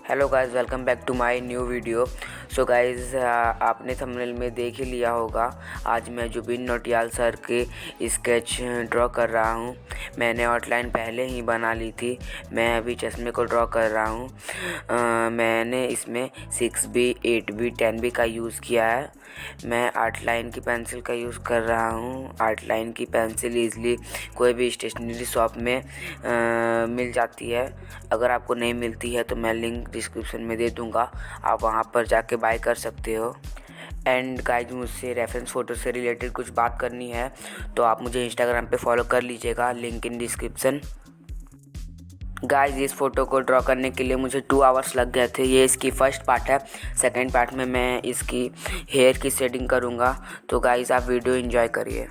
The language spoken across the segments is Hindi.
Hello guys, welcome back to my new video. So guys, आपने थंबनेल में देख ही लिया होगा। आज मैं जुबिन नौटियाल सर के स्केच ड्रॉ कर रहा हूँ। मैंने आउटलाइन पहले ही बना ली थी। मैं अभी चश्मे को ड्रॉ कर रहा हूँ। मैंने इसमें 6B, 8B, 10B का यूज़ किया है। मैं आर्टलाइन की पेंसिल का यूज़ कर रहा हूँ। आर्टलाइन की पेंसिल ईज़िली कोई भी स्टेशनरी शॉप में मिल जाती है। अगर आपको नहीं मिलती है तो मैं लिंक डिस्क्रिप्शन में दे दूँगा, आप वहाँ पर जाके बाय कर सकते हो। एंड गाइज, मुझसे रेफरेंस फ़ोटो से रिलेटेड कुछ बात करनी है तो आप मुझे इंस्टाग्राम पे फॉलो कर लीजिएगा, लिंक इन डिस्क्रिप्शन। गाइज, इस फ़ोटो को ड्रॉ करने के लिए मुझे 2 आवर्स लग गए थे। ये इसकी फर्स्ट पार्ट है। सेकंड पार्ट में मैं इसकी हेयर की शेडिंग करूँगा। तो गाइज, आप वीडियो एंजॉय करिए।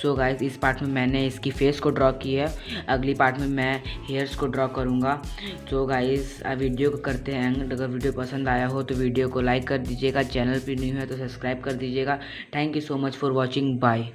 सो गाइस, इस पार्ट में मैंने इसकी फेस को ड्रॉ की है। अगली पार्ट में मैं हेयर्स को ड्रॉ करूँगा। तो गाइस, वीडियो को करते हैं एंड। अगर वीडियो पसंद आया हो तो वीडियो को लाइक कर दीजिएगा। चैनल पर न्यू है तो सब्सक्राइब कर दीजिएगा। Thank you so much for watching. Bye.